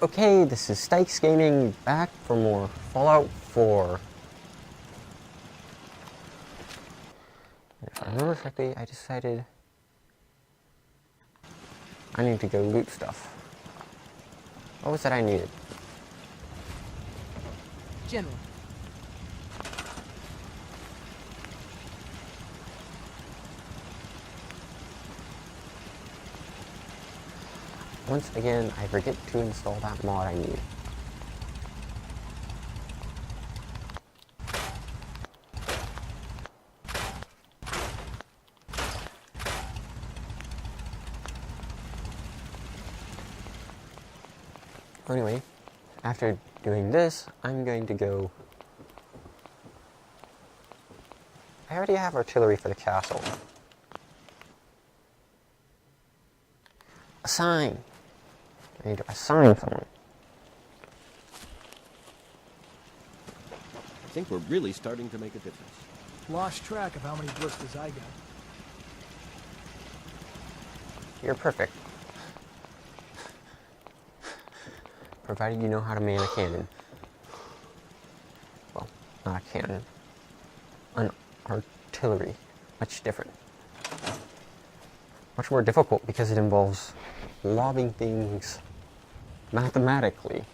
Okay, this is Stikes Gaming, back for more Fallout 4. And if I remember correctly, I decided I need to go loot stuff. What was it I needed? General. Once again, I forget to install that mod I need. Anyway, after doing this, I'm going to go... I already have artillery for the castle. Assign! I need to assign someone. I think we're really starting to make a difference. Lost track of how many blisters I got. You're perfect. Provided you know how to man a cannon. Well, not a cannon. An artillery. Much different. Much more difficult because it involves lobbing things mathematically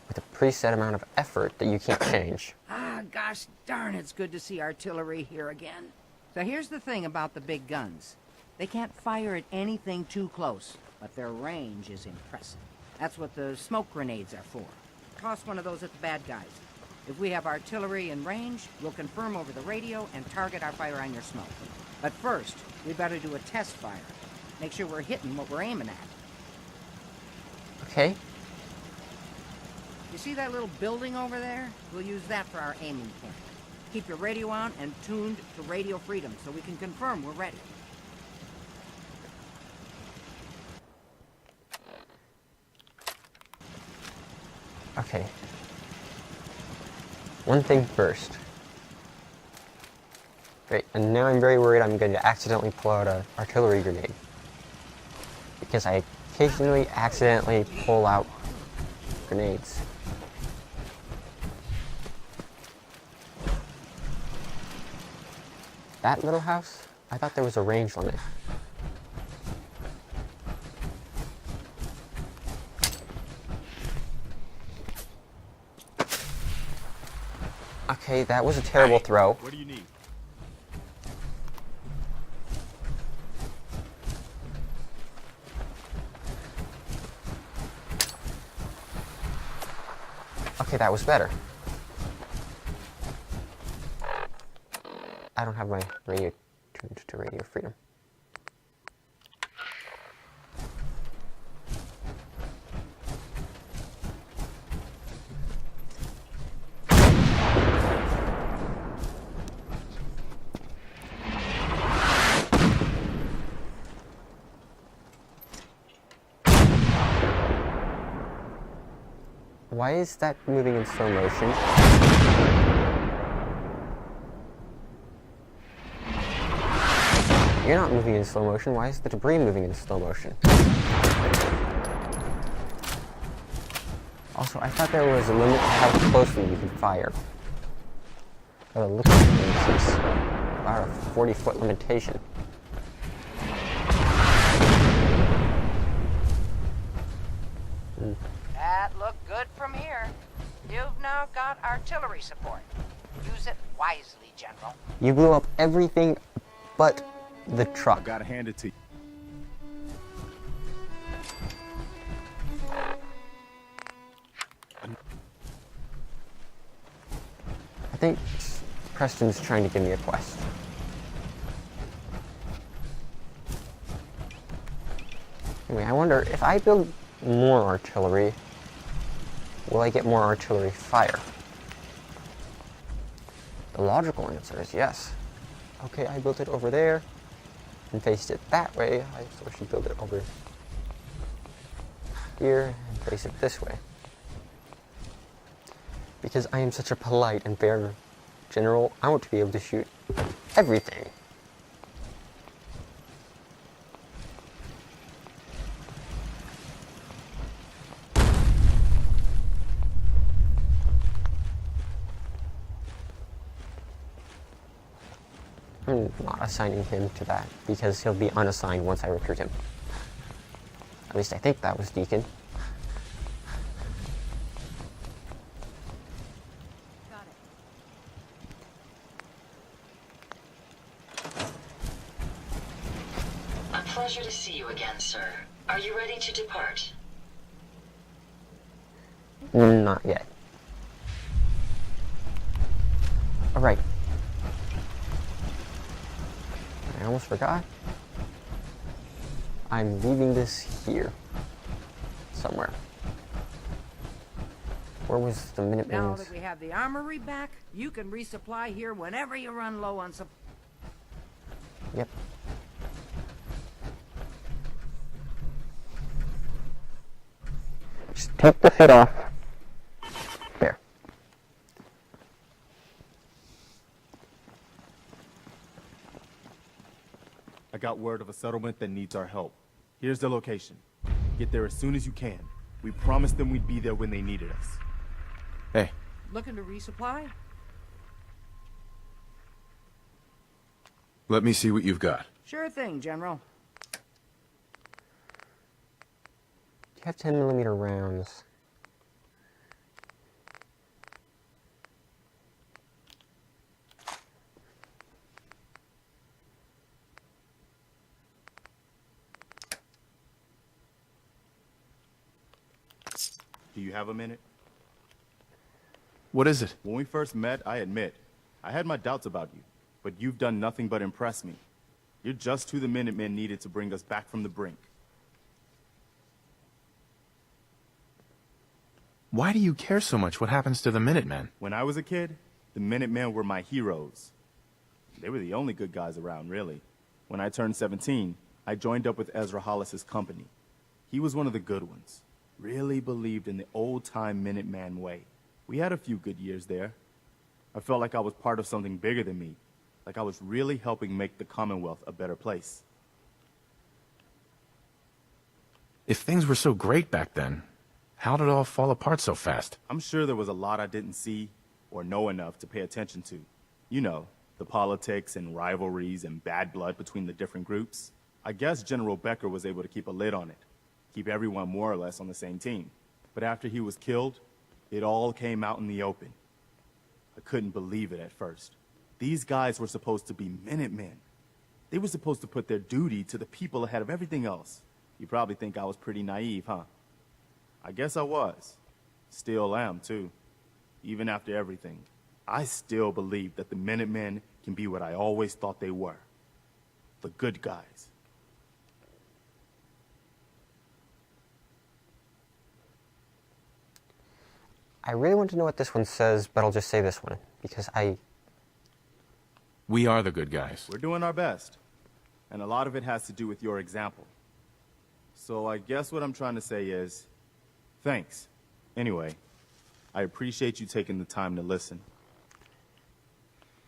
with a preset amount of effort that you can't change. Ah, gosh darn, it's good to see artillery here again. So here's the thing about the big guns. They can't fire at anything too close, but their range is impressive. That's what the smoke grenades are for. Toss one of those at the bad guys. If we have artillery in range, we'll confirm over the radio and target our fire on your smoke. But first, we better do a test fire. Make sure we're hitting what we're aiming at. Okay. You see that little building over there? We'll use that for our aiming point. Keep your radio on and tuned to radio freedom so we can confirm we're ready. Okay. One thing first. Great, and now I'm very worried I'm going to accidentally pull out an artillery grenade. Because I occasionally accidentally pull out grenades. That little house? I thought there was a range limit. Okay, that was a terrible throw. What do you need? Okay, that was better. I don't have my radio tuned to radio freedom. Why is that moving in slow motion? You're not moving in slow motion. Why is the debris moving in slow motion? Also, I thought there was a limit to how closely you can fire. But it looks like it's about a 40-foot limitation. That looked good from here. You've now got artillery support. Use it wisely, General. You blew up everything but the truck. I gotta hand it to you. I think Preston's trying to give me a quest. Anyway, I wonder if I build more artillery, will I get more artillery fire? The logical answer is yes. Okay, I built it over there and faced it that way. I still should build it over here and face it this way. Because I am such a polite and fair general, I want to be able to shoot everything. I'm not assigning him to that, because he'll be unassigned once I recruit him. At least I think that was Deacon. Got it. A pleasure to see you again, sir. Are you ready to depart? Not yet. Alright. I almost forgot. I'm leaving this here. Somewhere. Where was the Now Minutemen's? that we have the armory back, you can resupply here whenever you run low on supply. Yep. Just take the hood off. There. I got word of a settlement that needs our help. Here's the location. Get there as soon as you can. We promised them we'd be there when they needed us. Hey, Looking to resupply? let me see what you've got. Sure thing, General. Do you have 10mm rounds? Do you have a minute? What is it? When we first met, I admit, I had my doubts about you, but you've done nothing but impress me. You're just who the Minutemen needed to bring us back from the brink. Why do you care so much what happens to the Minutemen? When I was a kid, the Minutemen were my heroes. They were the only good guys around, really. When I turned 17, I joined up with Ezra Hollis's company. He was one of the good ones. Really believed in the old-time Minuteman way. We had a few good years there. I felt like I was part of something bigger than me. Like I was really helping make the Commonwealth a better place. If things were so great back then, how did it all fall apart so fast? I'm sure there was a lot I didn't see or know enough to pay attention to. You know, the politics and rivalries and bad blood between the different groups. I guess General Becker was able to keep a lid on it. Keep everyone more or less on the same team. But after he was killed, it all came out in the open. I couldn't believe it at first. These guys were supposed to be Minutemen. They were supposed to put their duty to the people ahead of everything else. You probably think I was pretty naive, huh? I guess I was. Still am, too. Even after everything, I still believe that the Minutemen can be what I always thought they were. The good guys. I really want to know what this one says, but I'll just say this one, because We are the good guys. We're doing our best. And a lot of it has to do with your example. So I guess what I'm trying to say is, thanks. Anyway, I appreciate you taking the time to listen.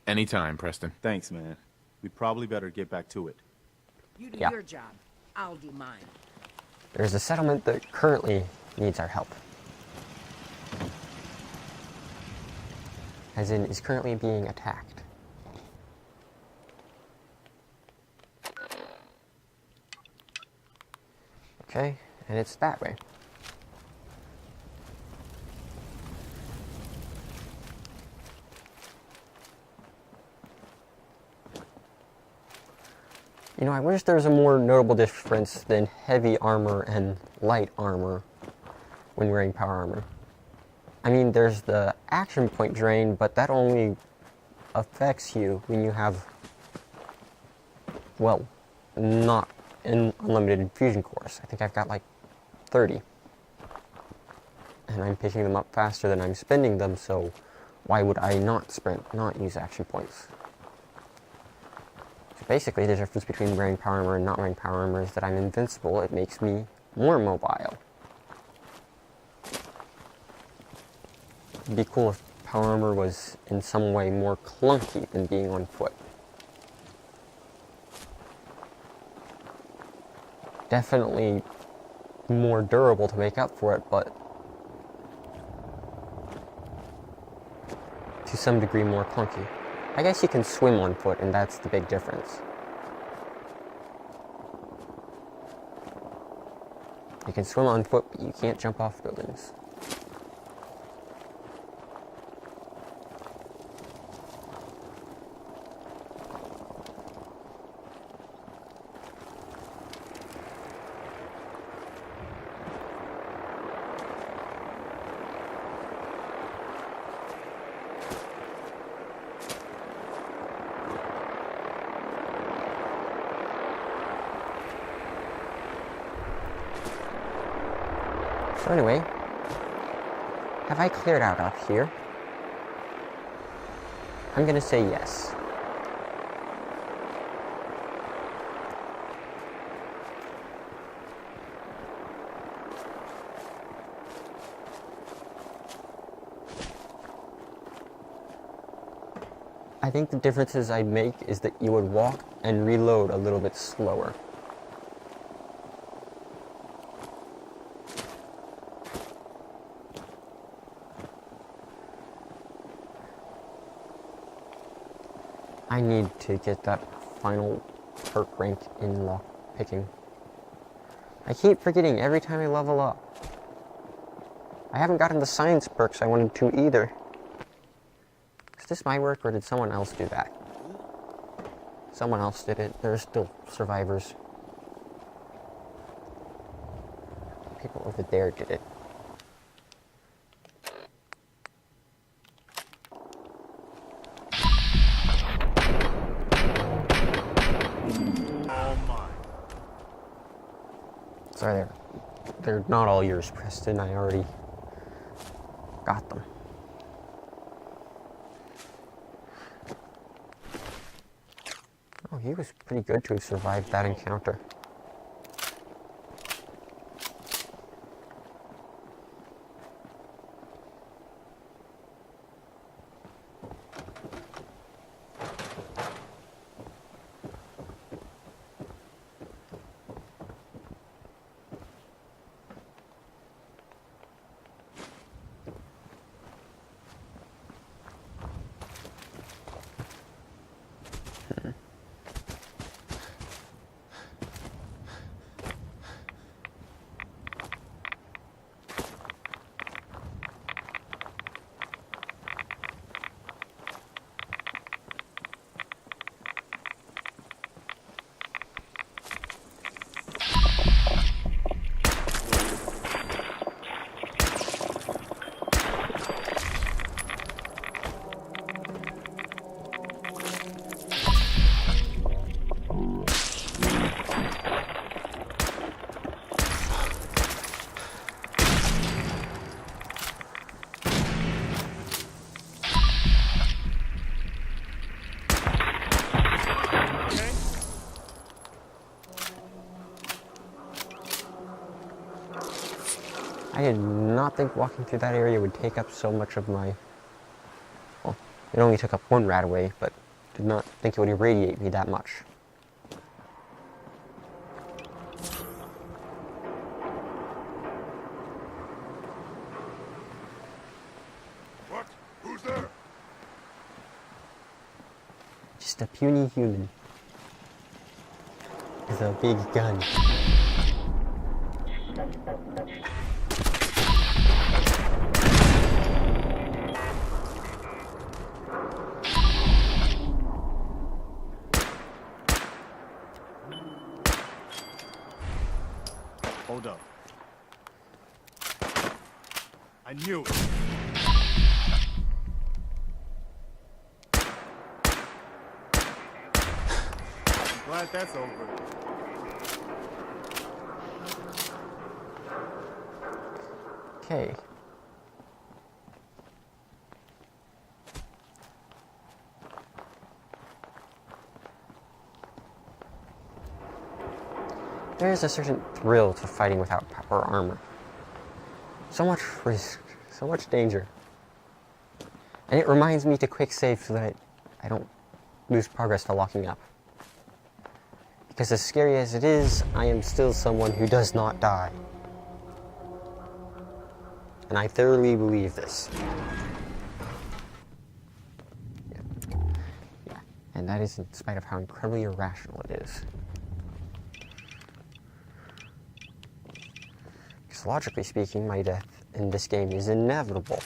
Anytime, Preston. Thanks, man. We'd probably better get back to it. You do Yeah. your job. I'll do mine. there's a settlement that currently needs our help. As in, is currently being attacked. Okay, and it's that way. You know, I wish there was a more notable difference than heavy armor and light armor when wearing power armor. I mean, there's the action point drain, but that only affects you when you have, well, not an unlimited infusion cores. I think I've got like 30. And I'm picking them up faster than I'm spending them, so why would I not use action points? So basically, the difference between wearing power armor and not wearing power armor is that I'm invincible. It makes me more mobile. It'd be cool if power armor was in some way more clunky than being on foot. Definitely more durable to make up for it, but to some degree more clunky. I guess you can swim on foot, and that's the big difference. You can swim on foot, but you can't jump off buildings. So anyway, have I cleared out up here? I'm gonna say yes. I think the differences I'd make is that you would walk and reload a little bit slower. I need to get that final perk rank in lock picking. I keep forgetting every time I level up. I haven't gotten the science perks I wanted to either. Is this my work or did someone else do that? Someone else did it. There are still survivors. People over there did it. Sorry, they're not all yours, Preston. I already got them. Oh, he was pretty good to have survived that encounter. I did not think walking through that area would take up so much of my... Well, it only took up one rat away, but did not think it would irradiate me that much. What? Who's there? Just a puny human. With a big gun. Hold up. I knew it. I'm glad that's over. Okay. There is a certain thrill to fighting without power armor. So much risk, so much danger. And it reminds me to quick save so that I don't lose progress to locking up. Because as scary as it is, I am still someone who does not die. And I thoroughly believe this. Yep. And that is in spite of how incredibly irrational it is. Because logically speaking, my death in this game is inevitable.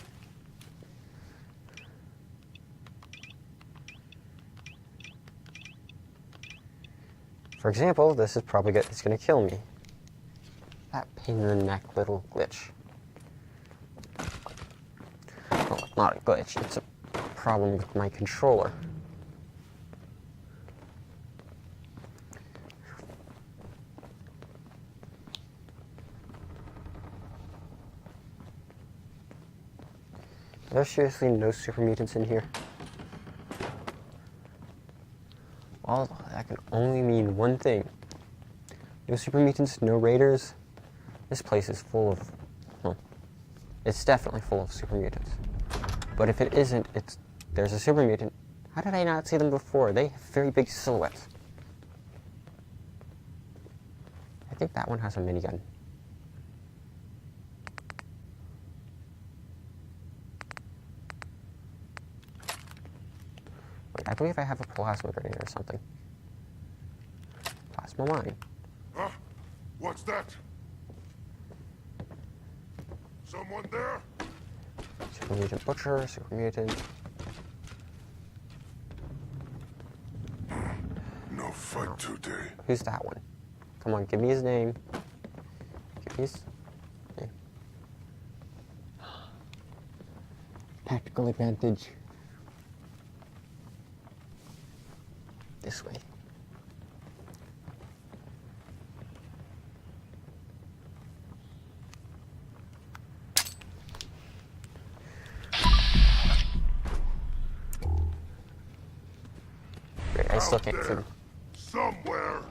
For example, this is probably it's going to kill me. That pain in the neck little glitch. Well, not a glitch, it's a problem with my controller. Are there seriously no super mutants in here? Well, that can only mean one thing. No super mutants, no raiders. This place is full of, well, it's definitely full of super mutants. But if it isn't, there's a super mutant. How did I not see them before? They have very big silhouettes. I think that one has a minigun. Wait, I believe I have a plasma grenade or something. Plasma mine. Huh? What's that? Someone there? Super mutant butcher, super mutant. No fight today. Who's that one? Come on, give me his name. Give me his name. Tactical advantage. This way. Great, I still can't see them. Somewhere.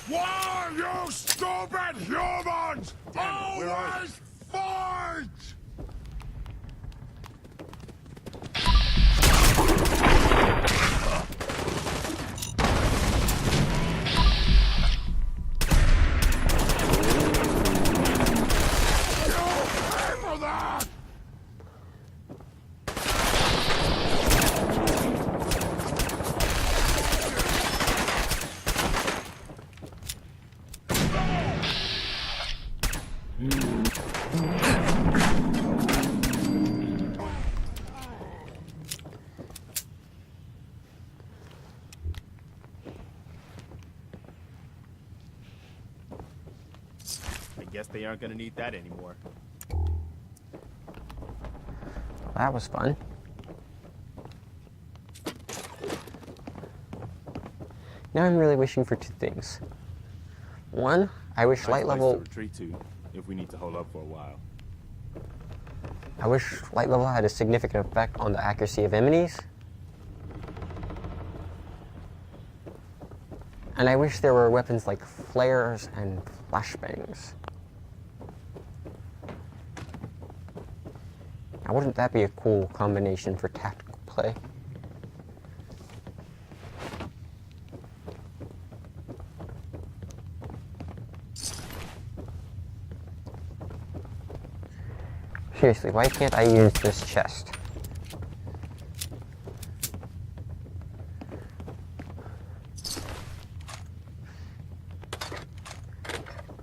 Why, you stupid humans! Always fight! For that! I guess they aren't gonna need that anymore. Well, that was fun. Now I'm really wishing for two things. One, I wish Nice light place level. to retreat to if we need to hold up for a while. I wish light level had a significant effect on the accuracy of enemies. And I wish there were weapons like flares and flashbangs. Now, wouldn't that be a cool combination for tactical play? Seriously, why can't I use this chest?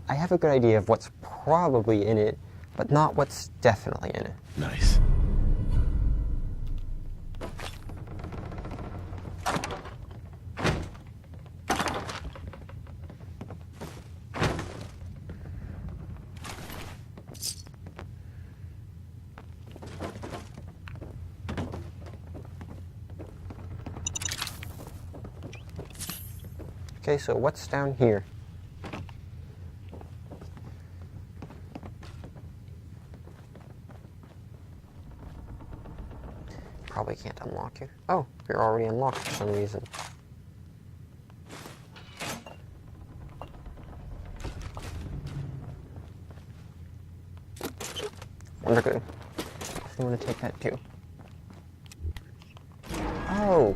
I have a good idea of what's probably in it, but not what's definitely in it. Nice. Okay, so what's down here? Probably can't unlock you. Oh, you're already unlocked for some reason. Wonder good. I want to take that too. Oh,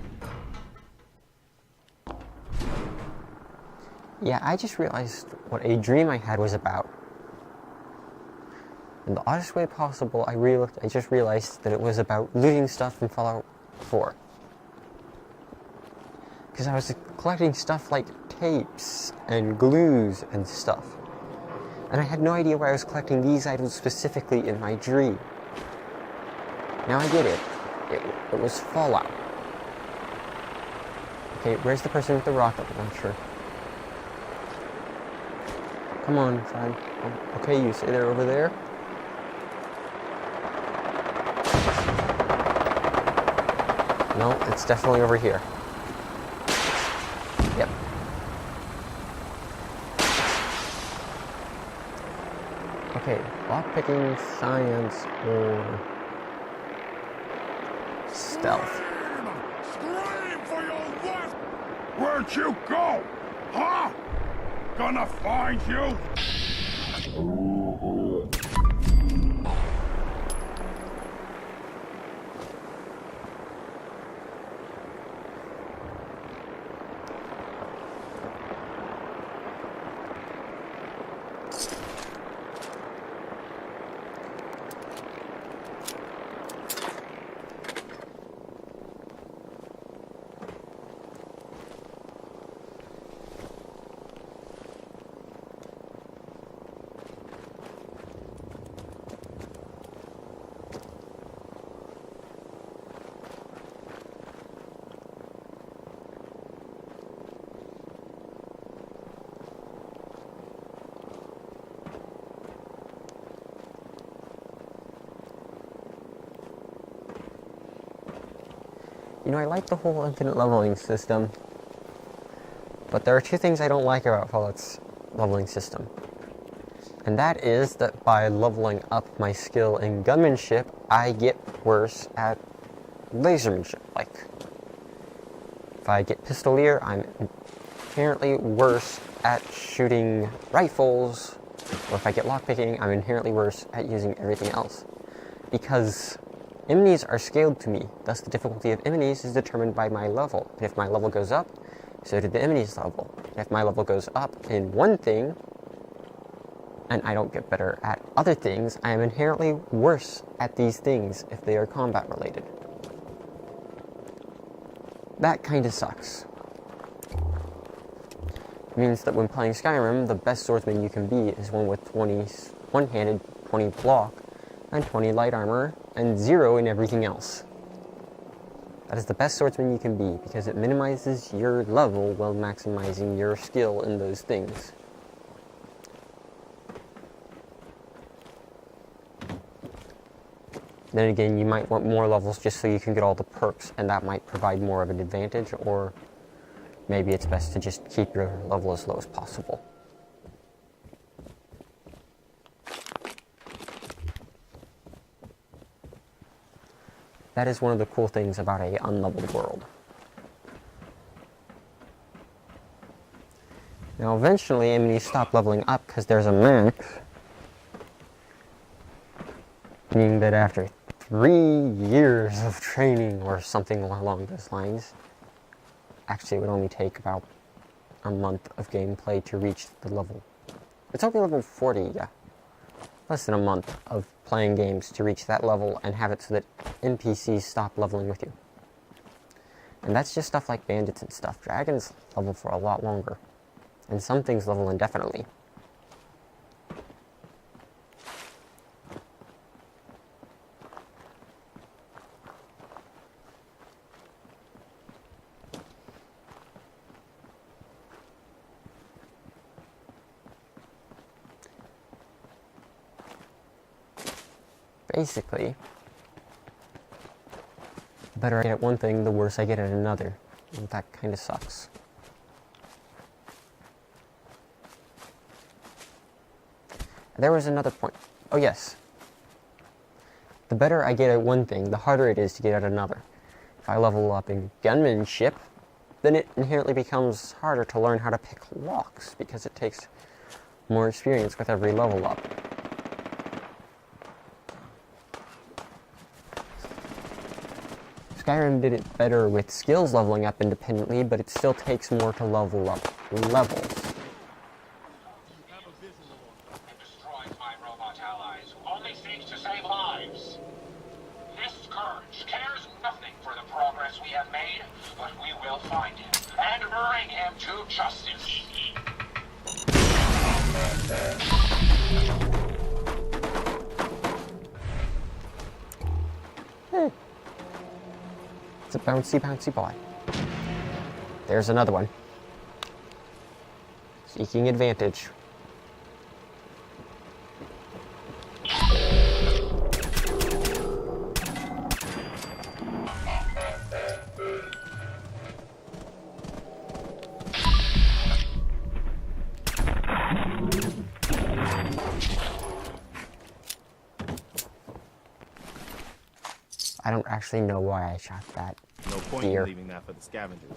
Yeah, I just realized what a dream I had was about. In the oddest way possible, I just realized that it was about looting stuff in Fallout 4. Because I was collecting stuff like tapes and glues and stuff. And I had no idea why I was collecting these items specifically in my dream. Now I get it. It was Fallout. Okay, where's the person with the rocket launcher? Come on, son. Okay, you say they're over there. No, it's definitely over here. Yep. Okay, lockpicking, science, or stealth. Scream for your life! Where'd you go? Huh? Gonna find you? You know, I like the whole infinite leveling system, but there are two things I don't like about Fallout's leveling system. And that is that by leveling up my skill in gunmanship, I get worse at lasermanship. Like, if I get pistolier, I'm inherently worse at shooting rifles, or if I get lockpicking, I'm inherently worse at using everything else. Because enemies are scaled to me, thus the difficulty of enemies is determined by my level. And if my level goes up, so did the enemy's level. And if my level goes up in one thing, and I don't get better at other things, I am inherently worse at these things if they are combat related. That kinda sucks. It means that when playing Skyrim, the best swordsman you can be is one with 20 one-handed, 20 block, and 20 light armor, and 0 in everything else. That is the best swordsman you can be, because it minimizes your level while maximizing your skill in those things. Then again, you might want more levels just so you can get all the perks, and that might provide more of an advantage, or maybe it's best to just keep your level as low as possible. That is one of the cool things about a unleveled world. Now eventually enemies stop leveling up because there's a max, meaning that after 3 years of training or something along those lines, actually it would only take about a month of gameplay to reach the level. It's only level 40, yeah. Less than a month of playing games to reach that level and have it so that NPCs stop leveling with you. And that's just stuff like bandits and stuff. Dragons level for a lot longer. And some things level indefinitely. Basically, the better I get at one thing, the worse I get at another. And that kind of sucks. There was another point. Oh yes. The better I get at one thing, the harder it is to get at another. If I level up in gunmanship, then it inherently becomes harder to learn how to pick locks, because it takes more experience with every level up. Skyrim did it better with skills leveling up independently, but it still takes more to level up levels. It destroys my robot allies, who only seek to save lives. This scourge cares nothing for the progress we have made, but we will find him and bring him to justice. Hey. It's a bouncy, bouncy boy. There's another one. Seeking advantage. I don't actually know why I shot that. No point deer. in leaving that for the scavengers.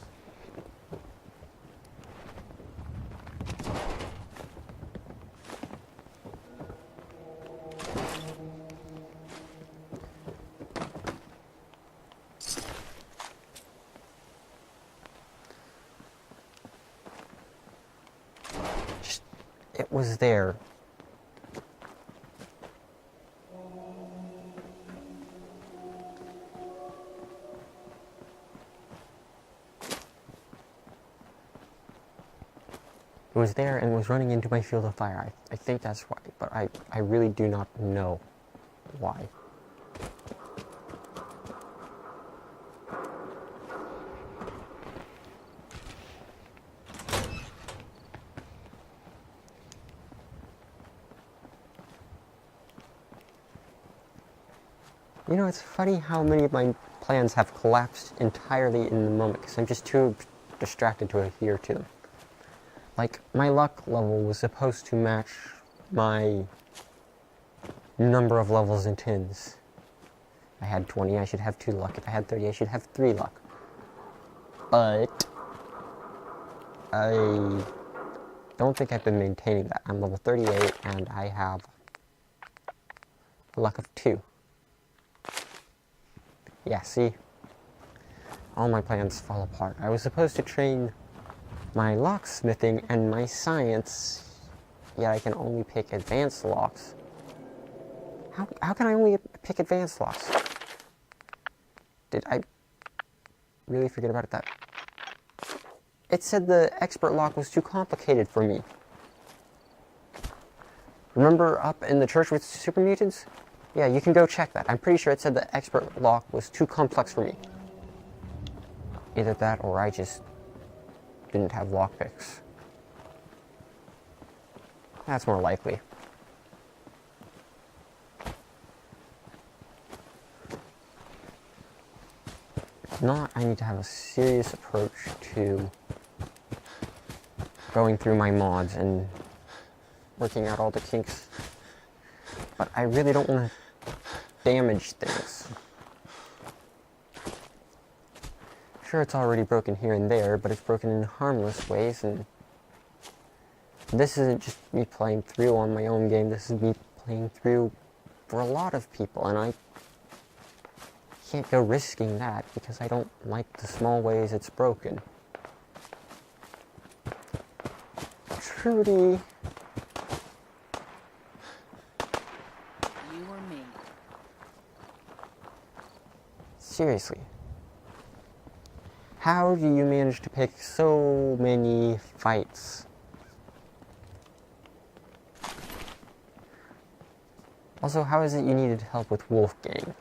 It was there. It was there and was running into my field of fire. I think that's why, but I really do not know why. You know, it's funny how many of my plans have collapsed entirely in the moment, because I'm just too distracted to adhere to them. Like, my luck level was supposed to match my number of levels in tins. I had 20, I should have 2 luck. If I had 30, I should have 3 luck. But I don't think I've been maintaining that. I'm level 38, and I have a luck of 2. Yeah, see? All my plans fall apart. I was supposed to train my locksmithing and my science, yet I can only pick advanced locks. How can I only pick advanced locks? Did I really forget about that? It said the expert lock was too complicated for me. Remember up in the church with super mutants? Yeah, you can go check that. I'm pretty sure it said the expert lock was too complex for me. Either that or I just didn't have lockpicks. That's more likely. If not, I need to have a serious approach to going through my mods and working out all the kinks. But I really don't want to damage things. Sure, it's already broken here and there, but it's broken in harmless ways, and this isn't just me playing through on my own game, this is me playing through for a lot of people, and I can't go risking that because I don't like the small ways it's broken. Trudy. You or me? Seriously. How do you manage to pick so many fights? Also, how is it you needed help with Wolfgang?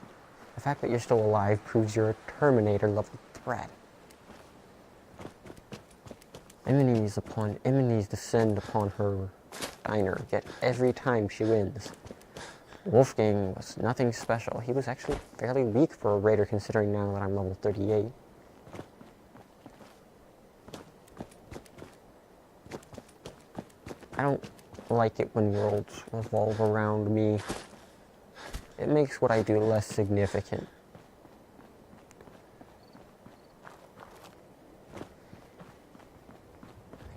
The fact that you're still alive proves you're a Terminator level threat. Enemies descend upon her diner, yet every time she wins. Wolfgang was nothing special. He was actually fairly weak for a raider considering now that I'm level 38. I don't like it when worlds revolve around me. It makes what I do less significant. I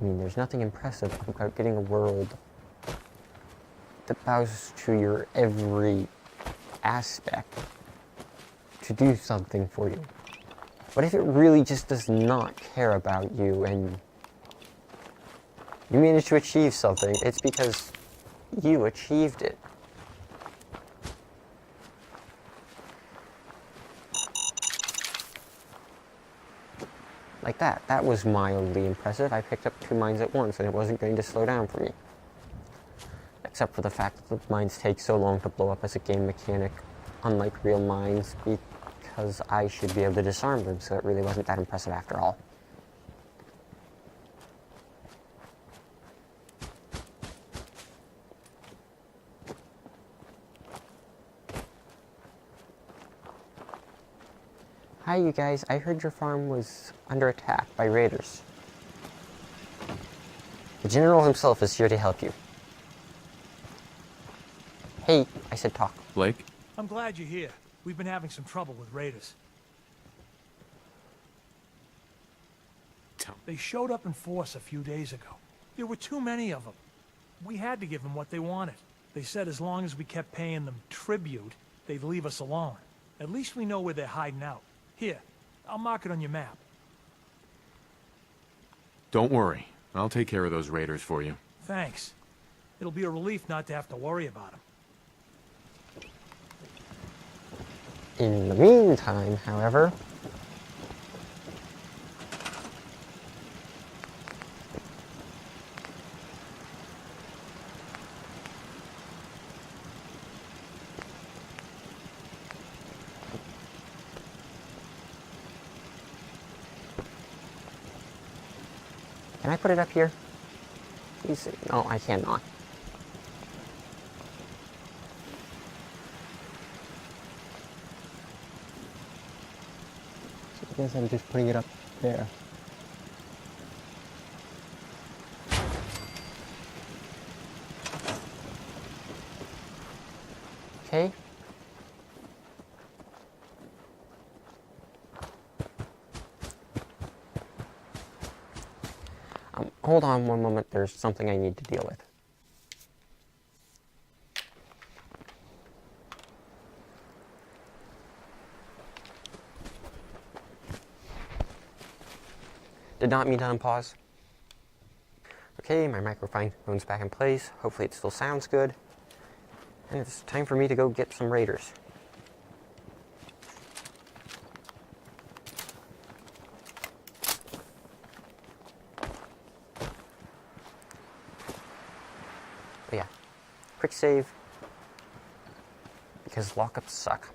mean, there's nothing impressive about getting a world that bows to your every aspect to do something for you. But if it really just does not care about you and you manage to achieve something, it's because You achieved it. Like that. That was mildly impressive. I picked up 2 mines at once, and it wasn't going to slow down for me. Except for the fact that the mines take so long to blow up as a game mechanic, unlike real mines, because I should be able to disarm them, so it really wasn't that impressive after all. Hi, you guys. I heard your farm was under attack by raiders. The general himself is here to help you. Hey, I said talk. Blake? I'm glad you're here. We've been having some trouble with raiders. They showed up in force a few days ago. There were too many of them. We had to give them what they wanted. They said as long as we kept paying them tribute, they'd leave us alone. At least we know where they're hiding out. Here, I'll mark it on your map. Don't worry. I'll take care of those raiders for you. Thanks. It'll be a relief not to have to worry about them. In the meantime, however... Can I put it up here? Please? No, I cannot. So I guess I'm just putting it up there. Okay. Hold on one moment, there's something I need to deal with. Did not mean to unpause. Okay, my microphone's back in place. Hopefully it still sounds good. And it's time for me to go get some raiders. But yeah, quick save, because lockups suck.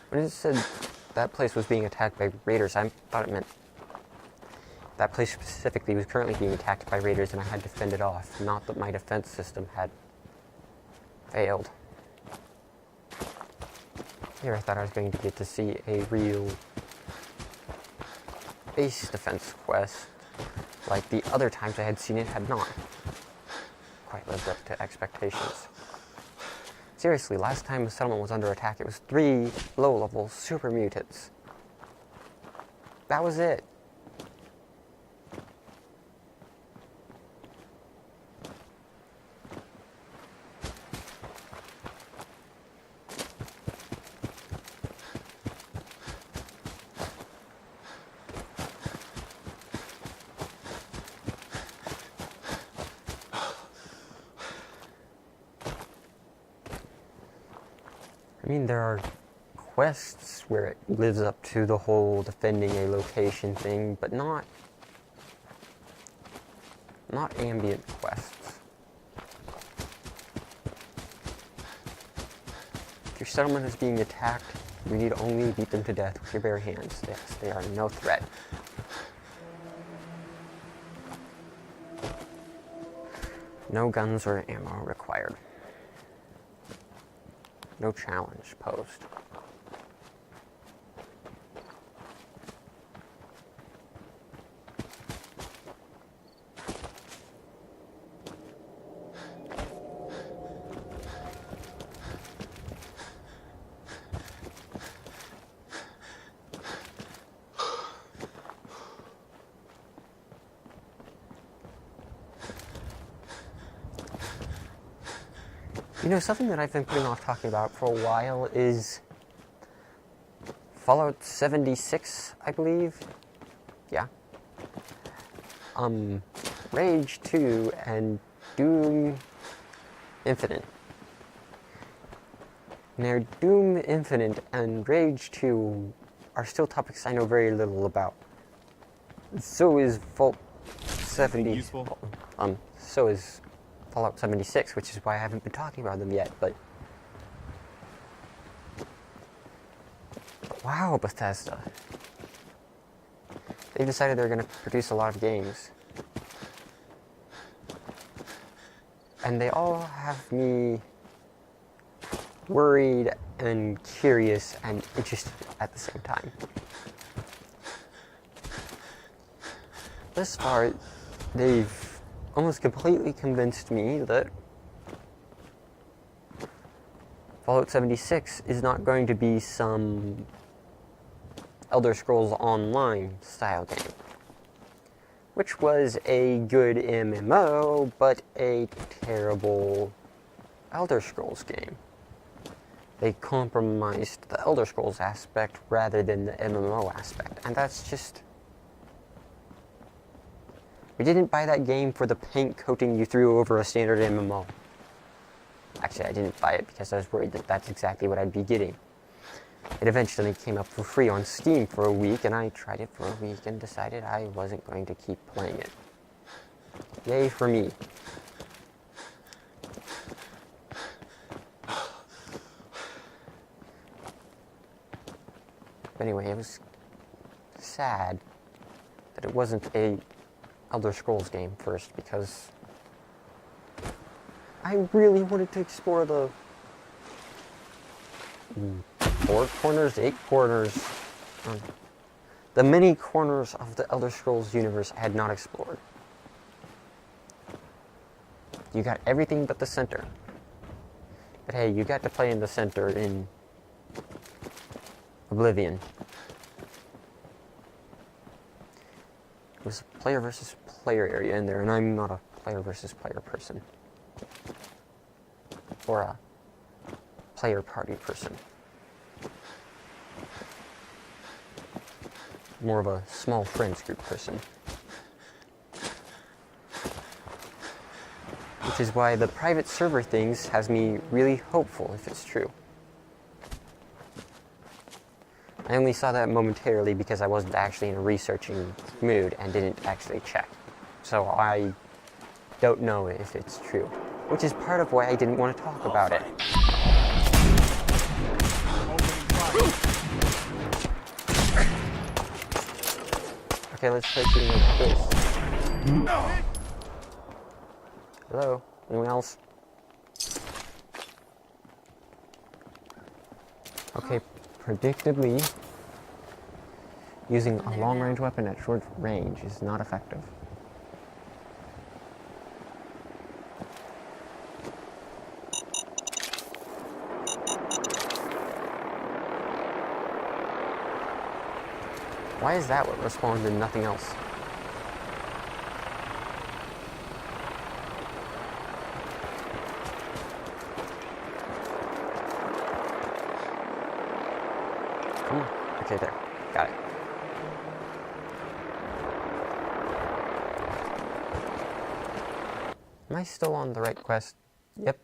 When it said that place was being attacked by raiders, I thought it meant that place specifically was currently being attacked by raiders and I had to fend it off, not that my defense system had failed. Here I thought I was going to get to see a real base defense quest, like the other times I had seen it had not quite lived up to expectations. Seriously, last time the settlement was under attack, it was 3 low-level super mutants. That was it. I mean, there are quests where it lives up to the whole defending a location thing, but not ambient quests. If your settlement is being attacked, you need only beat them to death with your bare hands. Yes, they are no threat. No guns or ammo required. No challenge posed. You know, something that I've been putting off talking about for a while is Fallout 76, I believe. Yeah. Rage 2 and Doom Infinite. Now, Doom Infinite and Rage 2 are still topics I know very little about. So is Fallout 70. So is Fallout 76, which is why I haven't been talking about them yet, but wow, Bethesda. They've decided they're going to produce a lot of games. And they all have me worried and curious and interested at the same time. Thus far, they've almost completely convinced me that Fallout 76 is not going to be some Elder Scrolls Online style game, which was a good MMO, but a terrible Elder Scrolls game. They compromised the Elder Scrolls aspect rather than the MMO aspect, and that's just... We didn't buy that game for the paint coating you threw over a standard MMO. Actually, I didn't buy it because I was worried that that's exactly what I'd be getting. It eventually came up for free on Steam for a week, and I tried it for a week and decided I wasn't going to keep playing it. Yay for me. But anyway, it was sad that it wasn't a Elder Scrolls game first, because I really wanted to explore the 4 corners, 8 corners, the many corners of the Elder Scrolls universe I had not explored. You got everything but the center. But hey, you got to play in the center in Oblivion. It was a player versus player area in there, and I'm not a player versus player person. Or a player party person. More of a small friends group person. Which is why the private server things has me really hopeful if it's true. I only saw that momentarily because I wasn't actually in a researching mood and didn't actually check. So I don't know if it's true. Which is part of why I didn't want to talk about it. Okay, let's try shooting like this. Hello? Anyone else? Okay, predictably, using a long-range weapon at short range is not effective. Why is that what respawned and nothing else? Okay, there. Got it. Am I still on the right quest? Yep.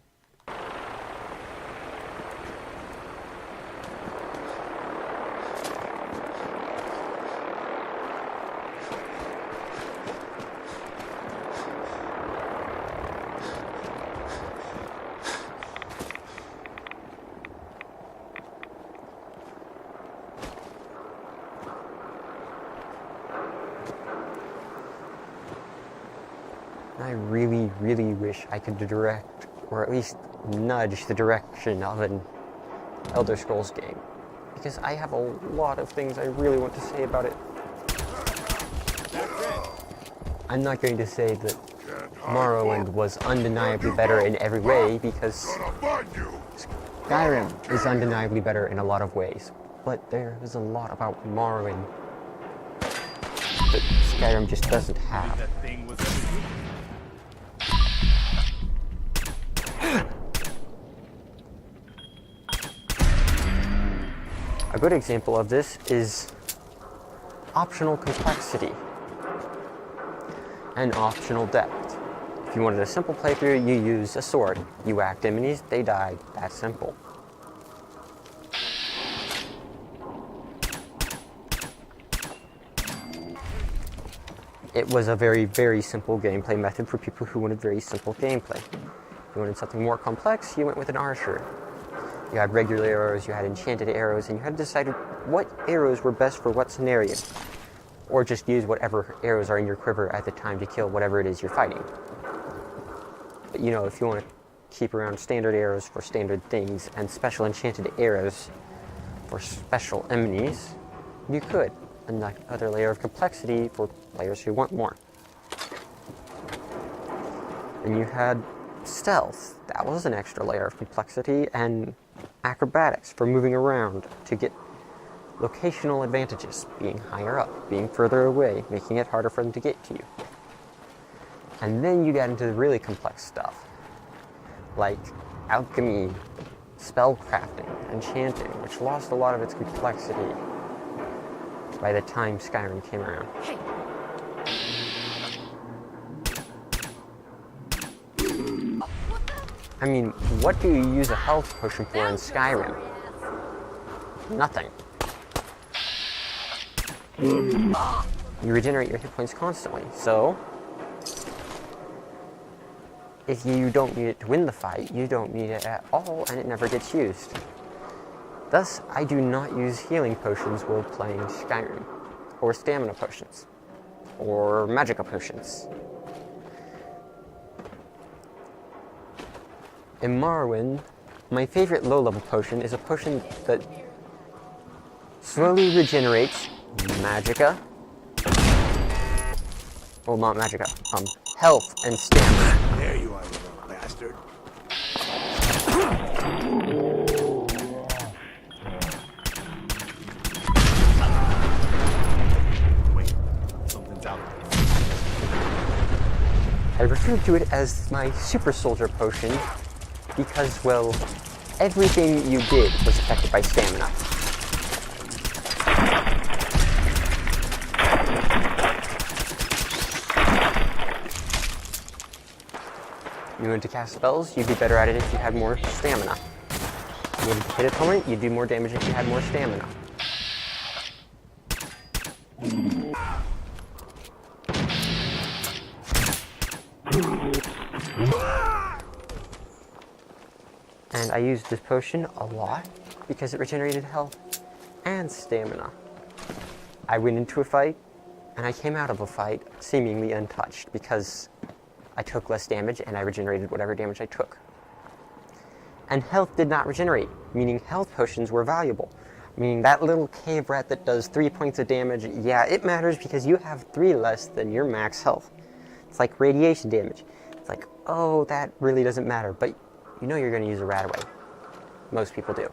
I really, really wish I could direct, or at least nudge the direction of an Elder Scrolls game. Because I have a lot of things I really want to say about it. I'm not going to say that Morrowind was undeniably better in every way, because Skyrim is undeniably better in a lot of ways. But there is a lot about Morrowind that Skyrim just doesn't have. good example of this is optional complexity and optional depth. If you wanted a simple playthrough, you use a sword. You whacked enemies, they died. That simple. It was a very, very simple gameplay method for people who wanted very simple gameplay. If you wanted something more complex, you went with an archer. You had regular arrows, you had enchanted arrows, and you had to decide what arrows were best for what scenario. Or just use whatever arrows are in your quiver at the time to kill whatever it is you're fighting. But you know, if you want to keep around standard arrows for standard things and special enchanted arrows for special enemies, you could. Another layer of complexity for players who want more. And you had stealth. That was an extra layer of complexity, and acrobatics for moving around to get locational advantages, being higher up, being further away, making it harder for them to get to you. And then you got into the really complex stuff, like alchemy, spellcrafting, enchanting, which lost a lot of its complexity by the time Skyrim came around. I mean, what do you use a health potion for in Skyrim? Nothing. You regenerate your hit points constantly, so if you don't need it to win the fight, you don't need it at all, and it never gets used. Thus, I do not use healing potions while playing Skyrim, or stamina potions, or magicka potions. In Morrowind, my favorite low-level potion is a potion that slowly regenerates magicka, well, not magicka, health and stamina. There you are, you little bastard. Wait, something's out there. I refer to it as my super soldier potion because, well, everything you did was affected by stamina. You wanted to cast spells, you'd be better at it if you had more stamina. You wanted to hit an opponent, you'd do more damage if you had more stamina. And I used this potion a lot because it regenerated health and stamina. I went into a fight, and I came out of a fight seemingly untouched because I took less damage and I regenerated whatever damage I took. And health did not regenerate, meaning health potions were valuable. Meaning that little cave rat that does 3 points of damage, yeah, it matters because you have 3 less than your max health. It's like radiation damage. It's like, oh, that really doesn't matter, but you know you're going to use a rat away. Most people do.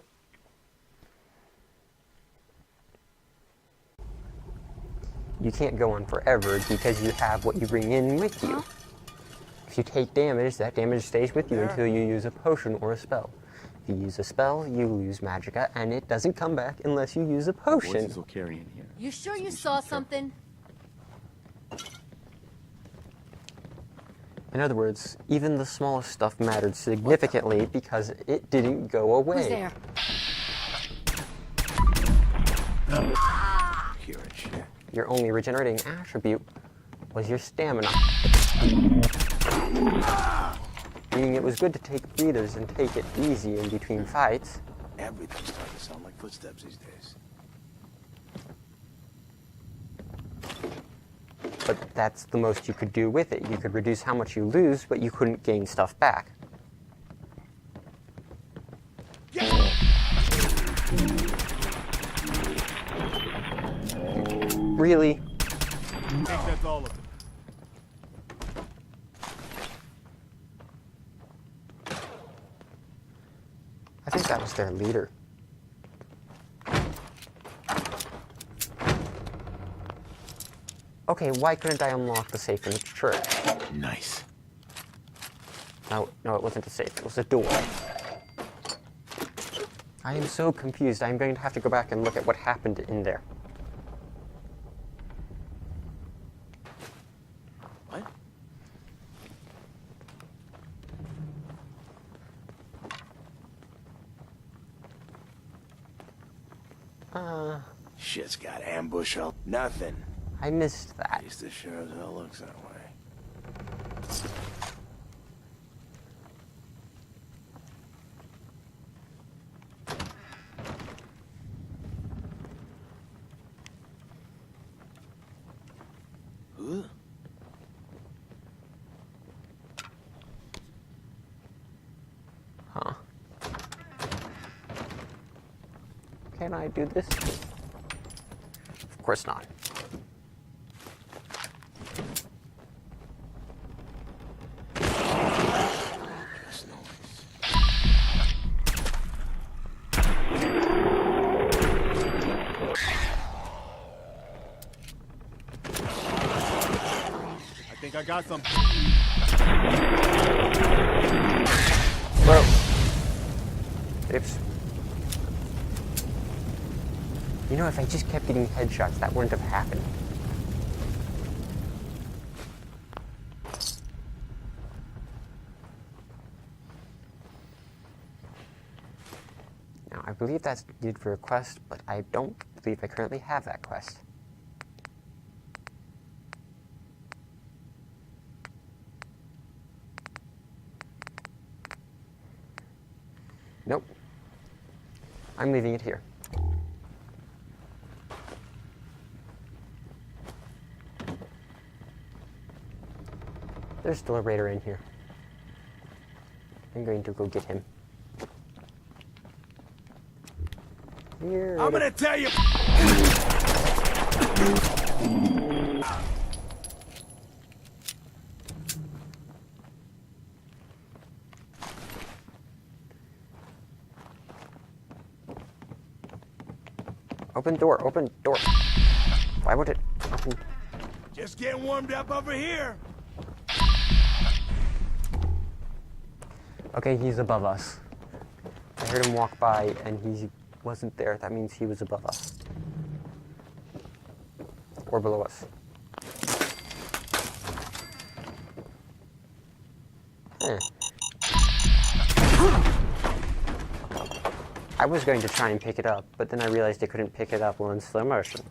You can't go on forever because you have what you bring in with you. If you take damage, that damage stays with you until you use a potion or a spell. If you use a spell, you lose magicka, and it doesn't come back unless you use a potion. What's this carrying here? You sure you saw something? In other words, even the smallest stuff mattered significantly because it didn't go away. Who's there? Here and shit. Your only regenerating attribute was your stamina. Meaning it was good to take breathers and take it easy in between fights. Everything's starting to sound like footsteps these days. But that's the most you could do with it. You could reduce how much you lose, but you couldn't gain stuff back. Really? I think that's all of it. I think that was their leader. Okay, why couldn't I unlock the safe in the church? Nice. No, it wasn't a safe. It was a door. I am so confused. I'm going to have to go back and look at what happened in there. What? Shit's got ambush up. Nothing. I missed that. At least it sure as hell looks that way. Huh? Huh. Can I do this? Of course not. I think I got something. Bro. Oops. You know, if I just kept getting headshots, that wouldn't have happened. Now, I believe that's needed for a quest, but I don't believe I currently have that quest. Nope. I'm leaving it here. There's still a raider in here. I'm going to go get him. Here. I'm gonna tell you. Open door, open door. Why would it open? Just getting warmed up over here. Okay, he's above us. I heard him walk by and he wasn't there. That means he was above us. Or below us. I was going to try and pick it up, but then I realized I couldn't pick it up while in slow motion.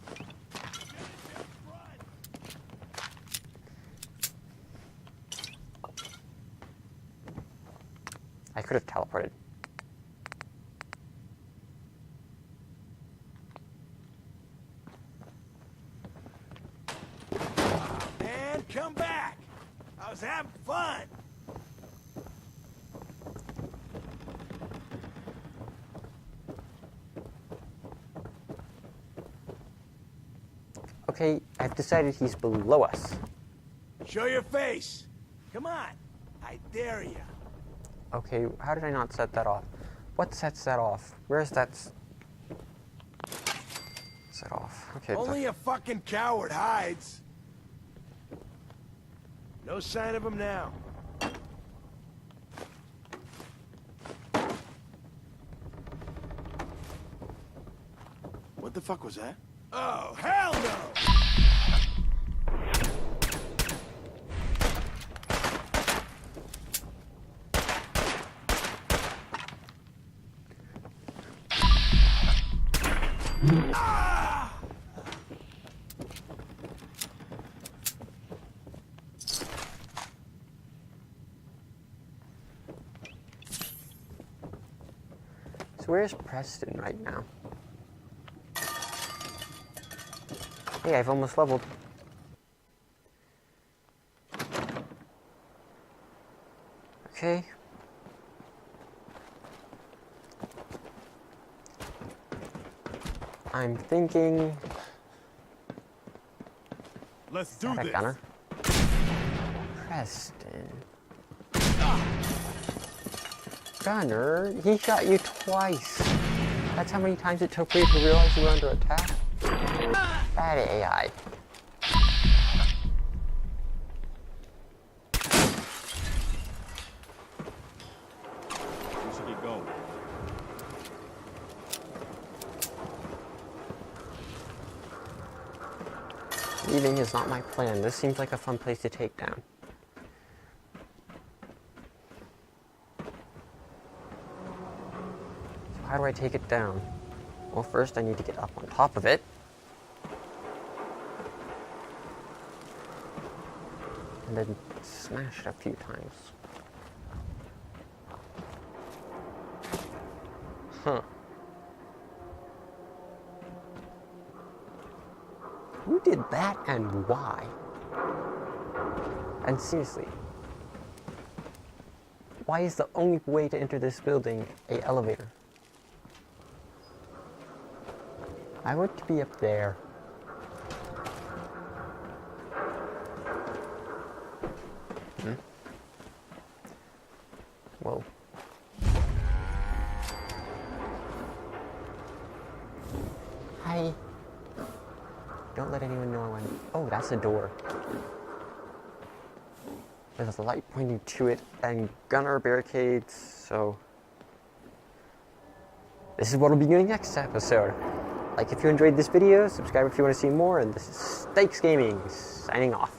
I could have teleported. And come back. I was having fun. Okay, I've decided he's below us. Show your face. Come on. I dare you. Okay, how did I not set that off? What sets that off? Where's that set off? Okay. Only a fucking coward hides. No sign of him now. What the fuck was that? Oh, hell no! So where's Preston right now? Hey, I've almost leveled. Okay. I'm thinking... Let's Is do that a this. gunner? Preston. Gunner, he shot you twice. That's how many times it took for you to realize you were under attack? Bad AI. We should get going. leaving is not my plan. This seems like a fun place to take down. So how do I take it down? Well, first I need to get up on top of it. And then smash it a few times. Huh. Who did that and why? And seriously, why is the only way to enter this building an elevator? I want to be up there. Whoa. Hi. Don't let anyone know when... Oh, that's a door. There's a light pointing to it and gunner barricades, so... This is what we'll be doing next episode. Like if you enjoyed this video, subscribe if you want to see more, and this is Stakes Gaming, signing off.